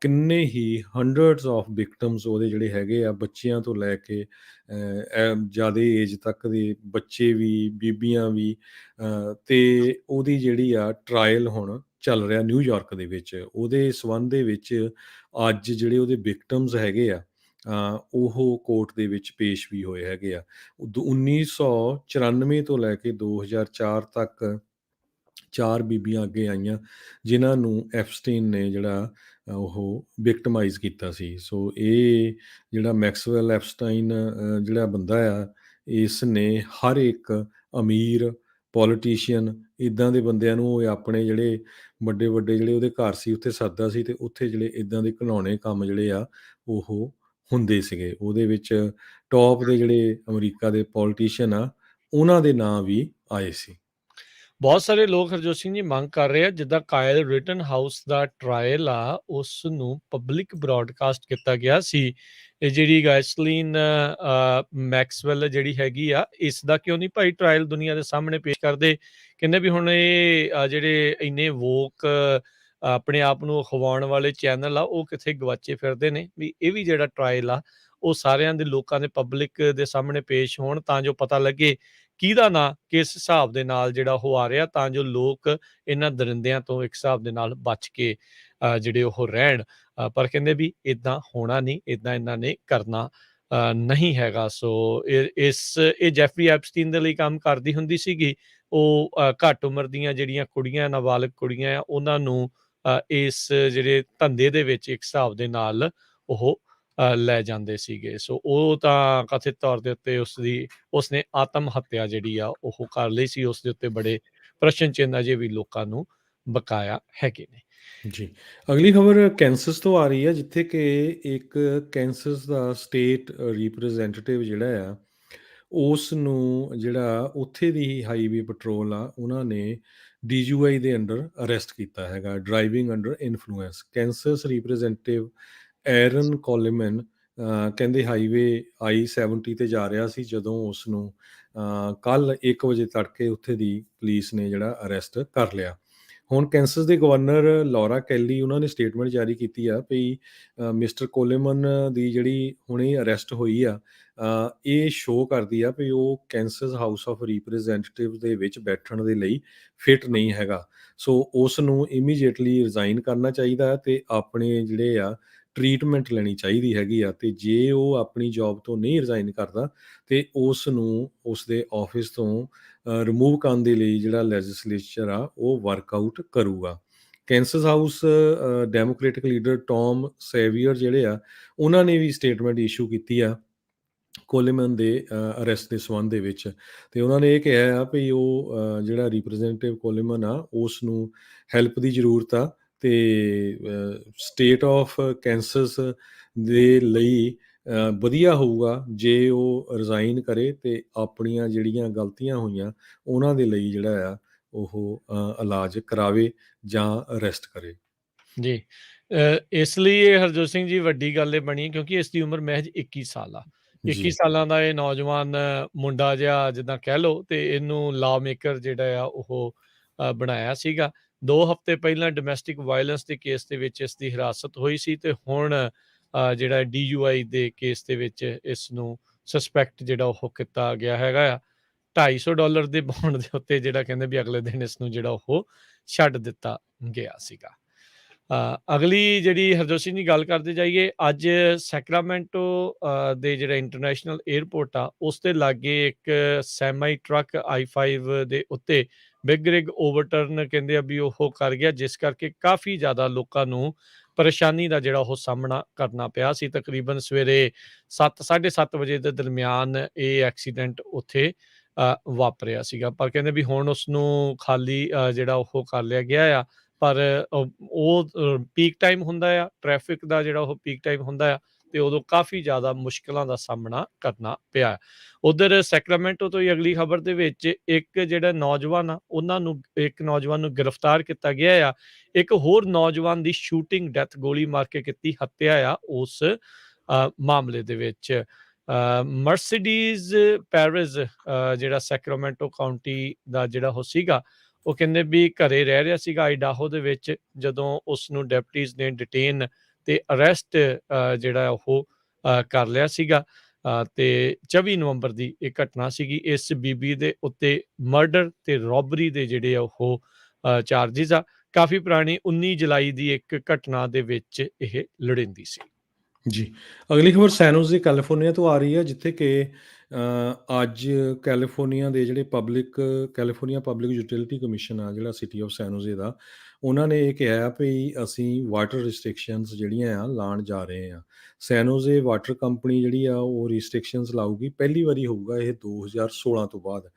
ਕਿੰਨੇ ਹੀ ਹੰਡਰਡਸ ਆਫ ਵਿਕਟਮਸ ਉਹਦੇ ਜਿਹੜੇ ਹੈਗੇ ਆ, ਬੱਚਿਆਂ ਤੋਂ ਲੈ ਕੇ ਜ਼ਿਆਦਾ ਏਜ ਤੱਕ ਦੇ ਬੱਚੇ ਵੀ, ਬੀਬੀਆਂ ਵੀ, ਤੇ ਉਹਦੀ ਜਿਹੜੀ ਆ ਟਰਾਇਲ ਹੁਣ ਚੱਲ ਰਿਹਾ ਨਿਊਯਾਰਕ ਦੇ ਵਿੱਚ। ਉਹਦੇ ਸੰਬੰਧ ਦੇ ਵਿੱਚ ਅੱਜ ਜਿਹੜੇ ਉਹਦੇ ਵਿਕਟਮਸ ਹੈਗੇ ਆ, ਉਹ ਕੋਰਟ ਦੇ ਵਿੱਚ ਪੇਸ਼ ਵੀ ਹੋਏ ਹੈਗੇ ਆ। 1994 ਤੋਂ ਲੈ ਕੇ 2004 ਤੱਕ 4 ਬੀਬੀਆਂ ਅੱਗੇ ਆਈਆਂ ਜਿਨ੍ਹਾਂ ਨੂੰ ਐਪਸਟੀਨ ਨੇ ਜਿਹੜਾ ਉਹ ਵਿਕਟਮਾਈਜ਼ ਕੀਤਾ ਸੀ। ਸੋ ਇਹ ਜਿਹੜਾ ਮੈਕਸਵੈਲ ਐਪਸਟਾਈਨ ਜਿਹੜਾ ਬੰਦਾ ਆ, ਇਸ ਨੇ ਹਰ ਇੱਕ ਅਮੀਰ ਪੋਲੀਟੀਸ਼ੀਅਨ ਇੱਦਾਂ ਦੇ ਬੰਦਿਆਂ ਨੂੰ ਉਹ ਆਪਣੇ ਜਿਹੜੇ ਵੱਡੇ ਜਿਹੜੇ ਉਹਦੇ ਘਰ ਸੀ ਉੱਥੇ ਸੱਦਦਾ ਸੀ, ਅਤੇ ਉੱਥੇ ਜਿਹੜੇ ਇੱਦਾਂ ਦੇ ਘਿਨਾਉਣੇ ਕੰਮ ਜਿਹੜੇ ਆ ਉਹ ਹੁੰਦੇ ਸੀਗੇ। ਉਹਦੇ ਵਿੱਚ ਟੌਪ ਦੇ ਜਿਹੜੇ ਅਮਰੀਕਾ ਦੇ ਪੋਲੀਟੀਸ਼ੀਅਨ ਆ, ਉਹਨਾਂ ਦੇ ਨਾਂ ਵੀ ਆਏ ਸੀ। ਬਹੁਤ ਸਾਰੇ ਲੋਕ ਹਰਜੋਤ ਸਿੰਘ ਜੀ ਮੰਗ ਕਰ ਰਹੇ ਆ, ਜਿੱਦਾਂ ਕਾਇਲ ਰਿਟਨ ਹਾਊਸ ਦਾ ਟਰਾਇਲ ਆ, ਉਸ ਨੂੰ ਪਬਲਿਕ ਬ੍ਰੌਡਕਾਸਟ ਕੀਤਾ ਗਿਆ ਸੀ। ਇਹ ਜਿਹੜੀ ਗਾਇਸਲੀਨ ਮੈਕਸਵੈਲ ਜਿਹੜੀ ਹੈਗੀ ਆ, ਇਸ ਦਾ ਕਿਉਂ ਨਹੀਂ ਭਾਈ ਟਰਾਇਲ ਦੁਨੀਆ ਦੇ ਸਾਹਮਣੇ ਪੇਸ਼ ਕਰਦੇ? ਕਹਿੰਦੇ ਵੀ ਹੁਣ ਇਹ ਜਿਹੜੇ ਇੰਨੇ ਵੋਕ ਆਪਣੇ ਆਪ ਨੂੰ ਅਖਵਾਉਣ ਵਾਲੇ ਚੈਨਲ ਆ, ਉਹ ਕਿੱਥੇ ਗਵਾਚੇ ਫਿਰਦੇ ਨੇ, ਵੀ ਇਹ ਵੀ ਜਿਹੜਾ ਟਰਾਇਲ ਆ ਉਹ ਸਾਰਿਆਂ ਦੇ ਲੋਕਾਂ ਦੇ ਪਬਲਿਕ ਦੇ ਸਾਹਮਣੇ ਪੇਸ਼ ਹੋਣ, ਤਾਂ ਜੋ ਪਤਾ ਲੱਗੇ ਕਿਹਦਾ ਨਾਂ ਕਿਸ ਹਿਸਾਬ ਦੇ ਨਾਲ ਜਿਹੜਾ ਉਹ ਆ ਰਿਹਾ, ਤਾਂ ਜੋ ਲੋਕ ਇਹਨਾਂ ਦਰਿੰਦਿਆਂ ਤੋਂ ਇੱਕ ਹਿਸਾਬ ਦੇ ਨਾਲ ਬਚ ਕੇ ਜਿਹੜੇ ਉਹ ਰਹਿਣ। ਪਰ ਕਹਿੰਦੇ ਵੀ ਇੱਦਾਂ ਹੋਣਾ ਨਹੀਂ, ਇੱਦਾਂ ਇਹਨਾਂ ਨੇ ਕਰਨਾ ਨਹੀਂ ਹੈਗਾ। ਸੋ ਇਹ ਜੈਫਰੀ ਐਪਸਟੀਨ ਦੇ ਲਈ ਕੰਮ ਕਰਦੀ ਹੁੰਦੀ ਸੀਗੀ। ਉਹ ਘੱਟ ਉਮਰ ਦੀਆਂ ਜਿਹੜੀਆਂ ਕੁੜੀਆਂ, ਨਾਬਾਲਗ ਕੁੜੀਆਂ ਆ, ਉਹਨਾਂ ਨੂੰ ਇਸ ਜਿਹੜੇ ਧੰਦੇ ਦੇ ਵਿੱਚ ਇੱਕ ਹਿਸਾਬ ਦੇ ਨਾਲ ਉਹ ਲੈ ਜਾਂਦੇ ਸੀਗੇ। ਸੋ ਉਹ ਤਾਂ ਕਥਿਤ ਤੌਰ ਦੇ ਉੱਤੇ ਉਸਨੇ ਆਤਮ ਹੱਤਿਆ ਜਿਹੜੀ ਆ ਉਹ ਕਰ ਲਈ ਸੀ। ਉਸ ਦੇ ਉੱਤੇ ਬੜੇ ਪ੍ਰਸ਼ਨ ਚਿੰਨ੍ਹ ਅਜੇ ਵੀ ਲੋਕਾਂ ਨੂੰ ਬਕਾਇਆ ਹੈਗੇ ਨੇ। ਜੀ, ਅਗਲੀ ਖਬਰ ਕੈਂਸਸ ਤੋਂ ਆ ਰਹੀ ਹੈ, ਜਿੱਥੇ ਕਿ ਇੱਕ ਕੈਂਸਸ ਦਾ ਸਟੇਟ ਰਿਪਰੈਜ਼ੈਂਟੇਟਿਵ ਜਿਹੜਾ ਆ, ਉਸ ਨੂੰ ਜਿਹੜਾ ਉੱਥੇ ਦੀ ਹੀ ਹਾਈਵੇ ਪੈਟਰੋਲ ਆ, ਉਹਨਾਂ ਨੇ DUI ਦੇ ਅੰਡਰ ਅਰੈਸਟ ਕੀਤਾ ਹੈਗਾ, driving under influence. Kansas representative Aaron Coleman ਕਹਿੰਦੇ ਹਾਈਵੇ I-70 ਤੇ ਜਾ ਰਿਹਾ ਸੀ ਜਦੋਂ ਉਸ ਨੂੰ ਕੱਲ੍ਹ 1 ਵਜੇ ਤੜਕੇ ਉੱਥੇ ਦੀ ਪੁਲਿਸ ਨੇ ਜਿਹੜਾ ਅਰੈਸਟ ਕਰ ਲਿਆ। ਹੁਣ ਕੈਂਸਸ ਦੇ ਗਵਰਨਰ ਲੌਰਾ ਕੈਲੀ ਉਹਨਾਂ ਨੇ ਸਟੇਟਮੈਂਟ ਜਾਰੀ ਕੀਤੀ ਆ ਵੀ ਮਿਸਟਰ ਕੋਲੇਮਨ ਦੀ ਜਿਹੜੀ ਹੁਣੇ ਅਰੈਸਟ ਹੋਈ ਆ, ਇਹ ਸ਼ੋਅ ਕਰਦੀ ਆ ਵੀ ਉਹ ਕੈਂਸਸ ਹਾਊਸ ਆਫ ਰਿਪਰੈਜ਼ੈਂਟੇਟਿਵ ਦੇ ਵਿੱਚ ਬੈਠਣ ਦੇ ਲਈ ਫਿਟ ਨਹੀਂ ਹੈਗਾ। ਸੋ ਉਸ ਨੂੰ ਇਮੀਡੀਏਟਲੀ ਰਿਜ਼ਾਈਨ ਕਰਨਾ ਚਾਹੀਦਾ ਅਤੇ ਆਪਣੇ ਜਿਹੜੇ ਆ ਟਰੀਟਮੈਂਟ ਲੈਣੀ ਚਾਹੀਦੀ ਹੈਗੀ ਆ, ਅਤੇ ਜੇ ਉਹ ਆਪਣੀ ਜੋਬ ਤੋਂ ਨਹੀਂ ਰਿਜ਼ਾਈਨ ਕਰਦਾ ਅਤੇ ਉਸ ਨੂੰ ਉਸਦੇ ਆਫਿਸ ਤੋਂ ਰਿਮੂਵ ਕਰਨ ਦੇ ਲਈ ਜਿਹੜਾ ਲੈਜਿਸਲੇਚਰ ਆ ਉਹ ਵਰਕਆਊਟ ਕਰੂਗਾ। Kansas House Democratic leader Tom Sawyer ਜਿਹੜੇ ਆ ਉਹਨਾਂ ਨੇ ਵੀ ਸਟੇਟਮੈਂਟ ਇਸ਼ੂ ਕੀਤੀ ਆ ਕੋਲੇਮਨ ਦੇ ਅਰੈਸਟ ਦੇ ਸੰਬੰਧ ਦੇ ਵਿੱਚ, ਅਤੇ ਉਹਨਾਂ ਨੇ ਇਹ ਕਿਹਾ ਆ ਵੀ ਉਹ ਜਿਹੜਾ ਰਿਪਰੈਜ਼ੈਂਟੇਟਿਵ ਕੋਲੇਮਨ ਆ ਉਸ ਨੂੰ ਹੈਲਪ ਦੀ ਜ਼ਰੂਰਤ ਆ, ਅਤੇ ਸਟੇਟ ਆਫ ਕੈਂਸਸ ਦੇ ਲਈ ਵਧੀਆ ਹੋਊਗਾ ਜੇ ਉਹ ਰਿਜ਼ਾਈਨ ਕਰੇ ਅਤੇ ਆਪਣੀਆਂ ਜਿਹੜੀਆਂ ਗਲਤੀਆਂ ਹੋਈਆਂ ਉਹਨਾਂ ਦੇ ਲਈ ਜਿਹੜਾ ਆ ਉਹ ਇਲਾਜ ਕਰਾਵੇ ਜਾਂ ਅਰੈਸਟ ਕਰੇ। ਜੀ ਇਸ ਲਈ ਇਹ ਹਰਜੋਤ ਸਿੰਘ ਜੀ ਵੱਡੀ ਗੱਲ ਇਹ ਬਣੀ ਕਿਉਂਕਿ ਇਸ ਦੀ ਉਮਰ ਮਹਿਜ 21 ਸਾਲ ਆ। 21 ਸਾਲਾਂ ਦਾ ਇਹ ਨੌਜਵਾਨ ਮੁੰਡਾ ਜਿਹਾ ਜਿੱਦਾਂ ਕਹਿ ਲਓ, ਤੇ ਇਹਨੂੰ ਲਾ ਮੇਕਰ ਜਿਹੜਾ ਆ ਉਹ ਬਣਾਇਆ ਸੀਗਾ। 2 ਹਫ਼ਤੇ ਪਹਿਲਾਂ ਡੋਮੈਸਟਿਕ ਵਾਇਲੈਂਸ ਦੇ ਕੇਸ ਦੇ ਵਿੱਚ ਇਸ ਦੀ ਹਿਰਾਸਤ ਹੋਈ ਸੀ, ਤੇ ਹੁਣ ਜਿਹੜਾ DUI ਦੇ ਕੇਸ ਦੇ ਵਿੱਚ ਇਸ ਨੂੰ ਸਸਪੈਕਟ ਜਿਹੜਾ ਉਹ ਕੀਤਾ ਗਿਆ ਹੈਗਾ ਆ। $250 ਦੇ ਬੌਂਡ ਦੇ ਉੱਤੇ ਜਿਹੜਾ ਕਹਿੰਦੇ ਵੀ ਅਗਲੇ ਦਿਨ ਇਸ ਨੂੰ ਜਿਹੜਾ ਉਹ ਛੱਡ ਦਿੱਤਾ ਗਿਆ ਸੀਗਾ। ਅਗਲੀ ਜਿਹੜੀ ਹਰਜੋਤ ਸਿੰਘ ਦੀ ਗੱਲ ਕਰਦੇ ਜਾਈਏ, ਅੱਜ ਸੈਕਰਾਮੈਂਟੋ ਦੇ ਜਿਹੜਾ ਇੰਟਰਨੈਸ਼ਨਲ ਏਅਰਪੋਰਟ ਆ ਉਸ ਦੇ ਲਾਗੇ ਇੱਕ ਸੈਮੀ ਟਰੱਕ I-5 ਦੇ ਉੱਤੇ ਬਿਗ ਰਿਗ ਓਵਰਟਰਨ ਕਹਿੰਦੇ ਆ ਵੀ ਉਹ ਕਰ ਗਿਆ, ਜਿਸ ਕਰਕੇ ਕਾਫੀ ਜ਼ਿਆਦਾ ਲੋਕਾਂ ਨੂੰ ਪਰੇਸ਼ਾਨੀ ਦਾ ਜਿਹੜਾ ਉਹ ਸਾਹਮਣਾ ਕਰਨਾ ਪਿਆ ਸੀ। ਤਕਰੀਬਨ ਸਵੇਰੇ 7-7:30 ਵਜੇ ਦੇ ਦਰਮਿਆਨ ਇਹ ਐਕਸੀਡੈਂਟ ਉੱਥੇ ਵਾਪਰਿਆ ਸੀਗਾ, ਪਰ ਕਹਿੰਦੇ ਵੀ ਹੁਣ ਉਸ ਨੂੰ ਖਾਲੀ ਜਿਹੜਾ ਉਹ ਕਰ ਲਿਆ ਗਿਆ ਆ। ਪਰ ਉਹ ਪੀਕ ਟਾਈਮ ਹੁੰਦਾ ਆ, ਟ੍ਰੈਫਿਕ ਦਾ ਜਿਹੜਾ ਉਹ ਪੀਕ ਟਾਈਮ ਹੁੰਦਾ ਆ, ਤੇ ਉਦੋਂ ਕਾਫੀ ਜ਼ਿਆਦਾ ਮੁਸ਼ਕਿਲਾਂ ਦਾ ਸਾਹਮਣਾ ਕਰਨਾ ਪਿਆ। ਉਧਰ ਸੈਕਰਾਮੈਂਟੋ ਤੋਂ ਹੀ ਅਗਲੀ ਖਬਰ ਦੇ ਵਿੱਚ ਇੱਕ ਜਿਹੜਾ ਨੌਜਵਾਨ ਆ ਇੱਕ ਨੌਜਵਾਨ ਨੂੰ ਗ੍ਰਿਫਤਾਰ ਕੀਤਾ ਗਿਆ ਆ। ਇੱਕ ਹੋਰ ਨੌਜਵਾਨ ਦੀ ਸ਼ੂਟਿੰਗ ਡੈਥ, ਗੋਲੀ ਮਾਰ ਕੇ ਕੀਤੀ ਹੱਤਿਆ ਆ ਉਸ ਮਾਮਲੇ ਦੇ ਵਿੱਚ। ਮਰਸੀਡੀਜ਼ ਪੈਰਿਸ ਜਿਹੜਾ ਸੈਕਰਾਮੈਂਟੋ ਕਾਉਂਟੀ ਦਾ ਜਿਹੜਾ ਉਹ ਸੀਗਾ, ਉਹ ਕਹਿੰਦੇ ਵੀ ਘਰੇ ਰਹਿ ਰਿਹਾ ਸੀਗਾ ਆਈਡਾਹੋ ਦੇ ਵਿੱਚ, ਜਦੋਂ ਉਸ ਨੂੰ ਡੈਪਟੀਜ਼ ਨੇ ਡਿਟੇਨ ਤੇ ਅਰੈਸਟ ਜਿਹੜਾ ਉਹ ਕਰ ਲਿਆ ਸੀਗਾ। ਤੇ 24 ਨਵੰਬਰ ਦੀ ਇਹ ਘਟਨਾ ਸੀਗੀ। ਇਸ ਬੀਬੀ ਦੇ ਉੱਤੇ ਮਰਡਰ ਤੇ ਰੋਬਰੀ ਦੇ ਜਿਹੜੇ ਆ ਉਹ ਚਾਰਜਿਸ ਆ। ਕਾਫੀ ਪੁਰਾਣੀ 19 ਜੁਲਾਈ ਦੀ ਇੱਕ ਘਟਨਾ ਦੇ ਵਿੱਚ ਇਹ ਲੋੜੀਂਦੀ ਸੀ। ਜੀ, ਅਗਲੀ ਖਬਰ ਸੈਨੋਜ਼ੇ ਕੈਲੀਫੋਰਨੀਆ ਤੋਂ ਆ ਰਹੀ ਹੈ, ਜਿੱਥੇ ਕਿ ਅੱਜ ਕੈਲੀਫੋਰਨੀਆ ਦੇ ਜਿਹੜੇ ਕੈਲੀਫੋਰਨੀਆ ਪਬਲਿਕ ਯੂਟਿਲਿਟੀ ਕਮਿਸ਼ਨ ਆ ਜਿਹੜਾ ਸਿਟੀ ਆਫ ਸੈਨੋਜ਼ੇ ਦਾ, ਉਹਨਾਂ ਨੇ ਇਹ ਕਿਹਾ ਵੀ ਅਸੀਂ ਵਾਟਰ ਰਿਸਟ੍ਰਿਕਸ਼ਨਸ ਜਿਹੜੀਆਂ ਆ ਲਾਉਣ ਜਾ ਰਹੇ ਆ। ਸੈਨੋਜ਼ੇ ਵਾਟਰ ਕੰਪਨੀ ਜਿਹੜੀ ਆ ਉਹ ਰਿਸਟ੍ਰਿਕਸ਼ਨਸ ਲਾਊਗੀ, ਪਹਿਲੀ ਵਾਰੀ ਹੋਊਗਾ ਇਹ 2016 ਤੋਂ ਬਾਅਦ।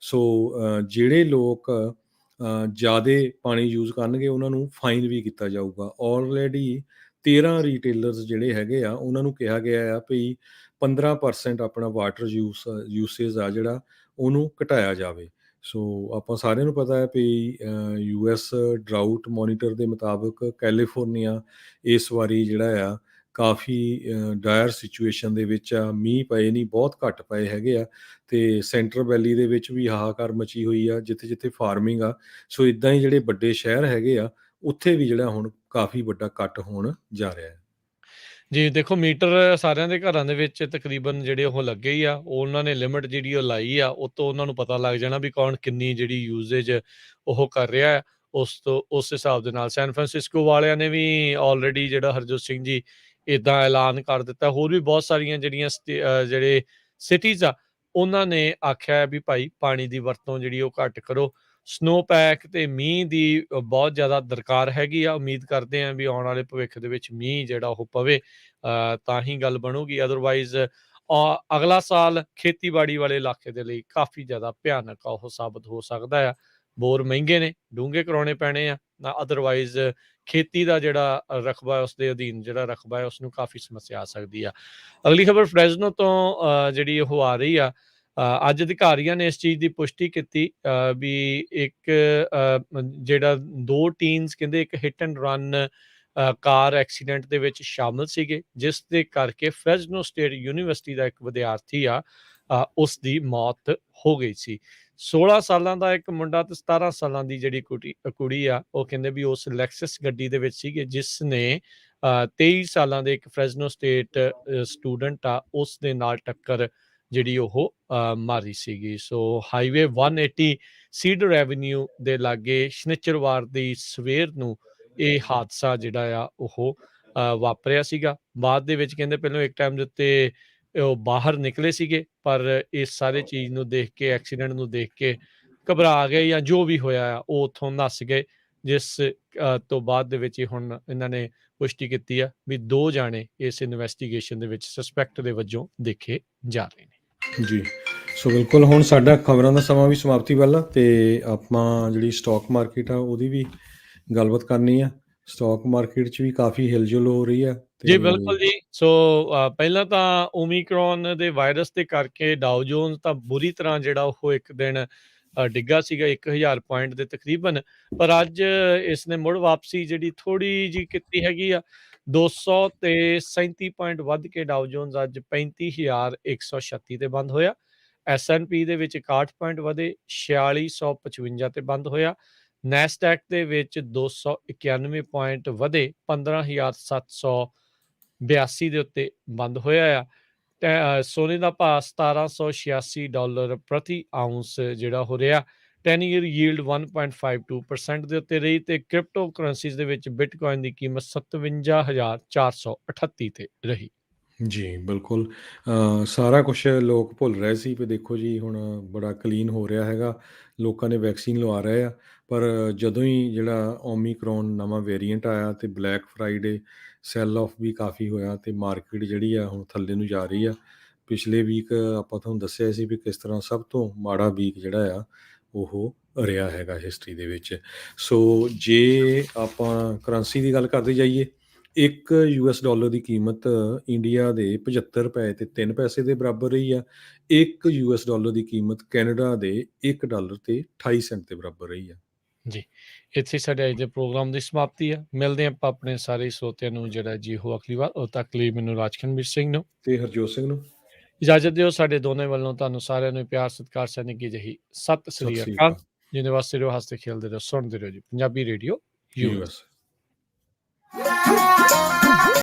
ਸੋ ਜਿਹੜੇ ਲੋਕ ਜ਼ਿਆਦਾ ਪਾਣੀ ਯੂਜ਼ ਕਰਨਗੇ ਉਹਨਾਂ ਨੂੰ ਫਾਈਨ ਵੀ ਕੀਤਾ ਜਾਊਗਾ। ਆਲਰੇਡੀ 13 ਰੀਟੇਲਰਸ ਜਿਹੜੇ ਹੈਗੇ ਆ ਉਹਨਾਂ ਨੂੰ ਕਿਹਾ ਗਿਆ ਆ ਵੀ 15% ਆਪਣਾ ਵਾਟਰ ਯੂਸੇਜ ਆ ਜਿਹੜਾ ਉਹਨੂੰ ਘਟਾਇਆ ਜਾਵੇ। ਸੋ ਆਪਾਂ ਸਾਰਿਆਂ ਨੂੰ ਪਤਾ ਹੈ ਵੀ US ਡਰਾਊਟ ਮੋਨੀਟਰ ਦੇ ਮੁਤਾਬਕ ਕੈਲੀਫੋਰਨੀਆ ਇਸ ਵਾਰੀ ਜਿਹੜਾ ਆ ਕਾਫੀ ਡਾਇਰ ਸਿਚੁਏਸ਼ਨ ਦੇ ਵਿੱਚ ਆ। ਮੀਂਹ ਪਏ ਨਹੀਂ, ਬਹੁਤ ਘੱਟ ਪਏ ਹੈਗੇ ਆ, ਅਤੇ ਸੈਂਟਰ ਵੈਲੀ ਦੇ ਵਿੱਚ ਵੀ ਹਾਹਾਕਾਰ ਮਚੀ ਹੋਈ ਆ ਜਿੱਥੇ ਜਿੱਥੇ ਫਾਰਮਿੰਗ ਆ। ਸੋ ਇੱਦਾਂ ਹੀ ਜਿਹੜੇ ਵੱਡੇ ਸ਼ਹਿਰ ਹੈਗੇ ਆ ਉੱਥੇ ਵੀ ਜਿਹੜਾ ਹੁਣ ਕਾਫੀ ਵੱਡਾ ਕੱਟ ਹੋਣ ਜਾ ਰਿਹਾ ਹੈ। ਜੀ ਦੇਖੋ, ਮੀਟਰ ਸਾਰਿਆਂ ਦੇ ਘਰਾਂ ਦੇ ਵਿੱਚ ਤਕਰੀਬਨ ਜਿਹੜੇ ਉਹ ਲੱਗੇ ਹੀ ਆ। ਉਹਨਾਂ ਨੇ ਲਿਮਿਟ ਜਿਹੜੀ ਉਹ ਲਾਈ ਆ, ਉਹ ਤੋਂ ਉਹਨਾਂ ਨੂੰ ਪਤਾ ਲੱਗ ਜਾਣਾ ਵੀ ਕੌਣ ਕਿੰਨੀ ਜਿਹੜੀ ਯੂਜ਼ੇਜ ਉਹ ਕਰ ਰਿਹਾ ਹੈ। ਉਸ ਹਿਸਾਬ ਦੇ ਨਾਲ ਸੈਨ ਫਰਾਂਸਿਸਕੋ ਵਾਲਿਆਂ ਨੇ ਵੀ ਆਲਰੇਡੀ ਜਿਹੜਾ ਹਰਜੋਤ ਸਿੰਘ ਜੀ ਇੱਦਾਂ ਐਲਾਨ ਕਰ ਦਿੱਤਾ। ਹੋਰ ਵੀ ਬਹੁਤ ਸਾਰੀਆਂ ਜਿਹੜੀਆਂ ਜਿਹੜੇ ਸਿਟੀਜ਼ ਆ ਉਹਨਾਂ ਨੇ ਆਖਿਆ ਵੀ ਭਾਈ ਪਾਣੀ ਦੀ ਵਰਤੋਂ ਜਿਹੜੀ ਉਹ ਘੱਟ ਕਰੋ। ਸਨੋ ਪੈਕ ਤੇ ਮੀਂਹ ਦੀ ਬਹੁਤ ਜ਼ਿਆਦਾ ਦਰਕਾਰ ਹੈਗੀ ਆ। ਉਮੀਦ ਕਰਦੇ ਹਾਂ ਵੀ ਆਉਣ ਵਾਲੇ ਭਵਿੱਖ ਦੇ ਵਿੱਚ ਮੀਂਹ ਜਿਹੜਾ ਉਹ ਪਵੇ, ਤਾਂ ਹੀ ਗੱਲ ਬਣੂਗੀ। ਅਦਰਵਾਈਜ਼ ਅਗਲਾ ਸਾਲ ਖੇਤੀਬਾੜੀ ਵਾਲੇ ਇਲਾਕੇ ਦੇ ਲਈ ਕਾਫੀ ਜ਼ਿਆਦਾ ਭਿਆਨਕ ਉਹ ਸਾਬਤ ਹੋ ਸਕਦਾ ਆ। ਬੋਰ ਮਹਿੰਗੇ ਨੇ, ਡੂੰਘੇ ਕਰਾਉਣੇ ਪੈਣੇ ਆ। ਅਦਰਵਾਈਜ਼ ਖੇਤੀ ਦਾ ਜਿਹੜਾ ਰਕਬਾ ਉਸ ਦੇ ਅਧੀਨ ਜਿਹੜਾ ਰਕਬਾ ਹੈ ਉਸ ਨੂੰ ਕਾਫੀ ਸਮੱਸਿਆ ਆ ਸਕਦੀ ਆ। ਅਗਲੀ ਖਬਰ ਫਰੈਜ਼ਨੋ ਤੋਂ ਜਿਹੜੀ ਉਹ ਆ ਰਹੀ ਆ। ਅੱਜ ਅਧਿਕਾਰੀਆਂ ਨੇ ਇਸ ਚੀਜ਼ ਦੀ ਪੁਸ਼ਟੀ ਕੀਤੀ ਵੀ ਇੱਕ ਜਿਹੜਾ 2 ਟੀਨਸ ਕਹਿੰਦੇ ਇੱਕ hit and run car accident ਦੇ ਵਿੱਚ ਸ਼ਾਮਲ ਸੀਗੇ, ਜਿਸ ਦੇ ਕਰਕੇ ਫ੍ਰੈਜ਼ਨੋ ਸਟੇਟ ਯੂਨੀਵਰਸਿਟੀ ਦਾ ਇੱਕ ਵਿਦਿਆਰਥੀ ਆ ਉਸ ਦੀ ਮੌਤ ਹੋ ਗਈ ਸੀ। 16 ਸਾਲਾਂ ਦਾ ਇੱਕ ਮੁੰਡਾ ਤੇ 17 ਸਾਲਾਂ ਦੀ ਜਿਹੜੀ ਕੁੜੀ ਆ, ਉਹ ਕਹਿੰਦੇ ਵੀ ਉਸ ਲੈਕਸਸ ਗੱਡੀ ਦੇ ਵਿੱਚ ਸੀਗੇ, ਜਿਸ ਨੇ 23 ਸਾਲਾਂ ਦੇ ਇੱਕ ਫ੍ਰੈਜ਼ਨੋ ਸਟੇਟ ਸਟੂਡੈਂਟ ਆ, ਉਸ ਦੇ ਨਾਲ ਟੱਕਰ ਜਿਹੜੀ ਉਹ ਮਾਰੀ ਸੀਗੀ। ਸੋ ਹਾਈਵੇ 180 ਸੀਡਰ ਐਵਨਿਊ ਦੇ ਲਾਗੇ ਸ਼ਨਿਚਰਵਾਰ ਦੀ ਸਵੇਰ ਨੂੰ ਇਹ ਹਾਦਸਾ ਜਿਹੜਾ ਆ ਉਹ ਵਾਪਰਿਆ ਸੀਗਾ। ਬਾਅਦ ਦੇ ਵਿੱਚ ਕਹਿੰਦੇ ਪਹਿਲਾਂ ਇੱਕ ਟਾਈਮ ਦੇ ਉੱਤੇ ਉਹ ਬਾਹਰ ਨਿਕਲੇ ਸੀਗੇ, ਪਰ ਇਸ ਸਾਰੇ ਚੀਜ਼ ਨੂੰ ਦੇਖ ਕੇ, ਐਕਸੀਡੈਂਟ ਨੂੰ ਦੇਖ ਕੇ ਘਬਰਾ ਗਏ ਜਾਂ ਜੋ ਵੀ ਹੋਇਆ ਆ, ਉਹ ਉੱਥੋਂ ਨੱਸ ਗਏ, ਜਿਸ ਤੋਂ ਬਾਅਦ ਦੇ ਵਿੱਚ ਹੁਣ ਇਹਨਾਂ ਨੇ ਪੁਸ਼ਟੀ ਕੀਤੀ ਆ ਵੀ 2 ਜਾਣੇ ਇਸ ਇਨਵੈਸਟੀਗੇਸ਼ਨ ਦੇ ਵਿੱਚ ਸਸਪੈਕਟ ਦੇ ਵਜੋਂ ਦੇਖੇ ਜਾ ਰਹੇ ਨੇ। ਜੀ, ਸੋ ਬਿਲਕੁਲ ਹੁਣ ਸਾਡਾ ਖਬਰਾਂ ਦਾ ਸਮਾਂ ਵੀ ਸਮਾਪਤੀ ਵੱਲ ਆ ਤੇ ਆਪਾਂ ਜਿਹੜੀ ਸਟਾਕ ਮਾਰਕੀਟ ਆ ਉਹਦੀ ਵੀ ਗੱਲਬਾਤ ਕਰਨੀ ਆ। ਸਟਾਕ ਮਾਰਕੀਟ 'ਚ ਵੀ ਕਾਫੀ ਹਿਲਜੁਲ ਹੋ ਰਹੀ ਆ ਜੀ ਬਿਲਕੁਲ ਜੀ। ਸੋ ਪਹਿਲਾਂ ਤਾਂ ਓਮੀਕਰੋਨ ਦੇ ਵਾਇਰਸ ਦੇ ਕਰਕੇ ਡਾਓ ਜੋਨਸ ਤਾਂ ਬੁਰੀ ਤਰ੍ਹਾਂ ਜਿਹੜਾ ਉਹ ਇੱਕ ਦਿਨ ਡਿੱਗਾ ਸੀਗਾ 1000 ਪੁਆਇੰਟ ਦੇ ਤਕਰੀਬਨ, ਪਰ ਅੱਜ ਇਸ ਨੇ ਮੁੜ ਵਾਪਸੀ ਜਿਹੜੀ ਥੋੜੀ ਜਿਹੀ ਕੀਤੀ ਹੈਗੀ ਆ, 200 ਤੇ 37 ਪੁਆਇੰਟ ਵੱਧ ਕੇ ਡਾਓ ਜੋਨਸ ਅੱਜ 35136 ਤੇ ਬੰਦ ਹੋਇਆ। S&P ਦੇ ਵਿੱਚ 61 ਪੁਆਇੰਟ ਵਧੇ 4655 ਤੇ ਬੰਦ ਹੋਇਆ। ਨੈਸਡੈਕ ਦੇ ਵਿੱਚ 291 ਪੁਆਇੰਟ ਵਧੇ 15782 ਦੇ ਉੱਤੇ ਬੰਦ ਹੋਇਆ ਆ। ਸੋਨੇ ਦਾ ਭਾਅ $1786 ਪ੍ਰਤੀ ਆਉਂਸ ਜਿਹੜਾ ਹੋ ਰਿਹਾ। 10 ਈਅਰ ਯੀਲਡ 1.52% ਦੇ ਉੱਤੇ ਰਹੀ ਤੇ ਕ੍ਰਿਪਟੋ ਕਰੰਸੀਜ਼ ਦੇ ਵਿੱਚ ਬਿਟਕੋਇਨ ਦੀ ਕੀਮਤ 57438 ਤੇ ਰਹੀ। ਜੀ ਬਿਲਕੁਲ, ਸਾਰਾ ਕੁਛ ਲੋਕ ਭੁੱਲ ਰਹੇ ਸੀ ਵੀ ਦੇਖੋ ਜੀ ਹੁਣ ਬੜਾ ਕਲੀਨ ਹੋ ਰਿਹਾ ਹੈਗਾ, ਲੋਕਾਂ ਨੇ ਵੈਕਸੀਨ ਲਵਾ ਰਹੇ ਆ, ਪਰ ਜਦੋਂ ਹੀ ਜਿਹੜਾ ਓਮੀਕਰੋਨ ਨਵਾਂ ਵੇਰੀਐਂਟ ਆਇਆ ਤੇ ਬਲੈਕ ਫਰਾਈਡੇ ਸੈੱਲ ਆਫ ਵੀ ਕਾਫੀ ਹੋਇਆ ਤੇ ਮਾਰਕੀਟ ਜਿਹੜੀ ਆ ਹੁਣ ਥੱਲੇ ਨੂੰ ਜਾ ਰਹੀ ਆ। ਪਿਛਲੇ ਵੀਕ ਆਪਾਂ ਤੁਹਾਨੂੰ ਦੱਸਿਆ ਸੀ ਵੀ ਕਿਸ ਤਰ੍ਹਾਂ ਸਭ ਤੋਂ ਮਾੜਾ ਵੀਕ ਜਿਹੜਾ ਆ ਉਹ ਰਿਹਾ ਹੈਗਾ ਹਿਸਟਰੀ ਦੇ ਵਿੱਚ। ਸੋ ਜੇ ਆਪਾਂ ਕਰੰਸੀ ਦੀ ਗੱਲ ਕਰਦੇ ਜਾਈਏ, ਇੱਕ $US ਦੀ ਕੀਮਤ ਇੰਡੀਆ ਦੇ 75 ਰੁਪਏ ਤੇ 3 ਪੈਸੇ ਦੇ ਬਰਾਬਰ ਰਹੀ ਆ। ਇੱਕ $US ਦੀ ਕੀਮਤ ਕੈਨੇਡਾ ਦੇ $1 ਤੇ 28 ਸੈਂਟ ਦੇ ਬਰਾਬਰ ਰਹੀ ਆ। ਜੀ, ਇੱਥੇ ਸਾਡੇ ਅੱਜ ਦੇ ਪ੍ਰੋਗਰਾਮ ਦੀ ਸਮਾਪਤੀ ਆ। ਮਿਲਦੇ ਆਪਾਂ ਆਪਣੇ ਸਾਰੇ ਸਰੋਤਿਆਂ ਨੂੰ ਜਿਹੜਾ ਜੀ ਉਹ ਅਗਲੀ ਵਾਰ। ਉਦੋਂ ਤੱਕ ਲਈ ਮੈਨੂੰ ਰਾਜਕਨਵੀਰ ਸਿੰਘ ਨੂੰ ਤੇ ਹਰਜੋਤ ਸਿੰਘ ਨੂੰ ਇਜਾਜ਼ਤ ਦਿਓ। ਸਾਡੇ ਦੋਨੇ ਵੱਲੋਂ ਤੁਹਾਨੂੰ ਸਾਰਿਆਂ ਨੂੰ ਪਿਆਰ ਸਤਿਕਾਰ ਸੈਨਿਕ ਜਿਹੀ ਸਤਿ ਸ੍ਰੀ ਸਤਿ ਸ੍ਰੀ ਅਕਾਲ। ਅਕਾਲ। ਜਿਹਦੇ ਵਾਸਤੇ ਰਹੋ, ਹੱਸਦੇ ਖੇਲਦੇ ਰਹੋ, ਸੁਣਦੇ ਰਹੋ ਜੀ ਪੰਜਾਬੀ ਰੇਡੀਓ ਯੂਐਸ। US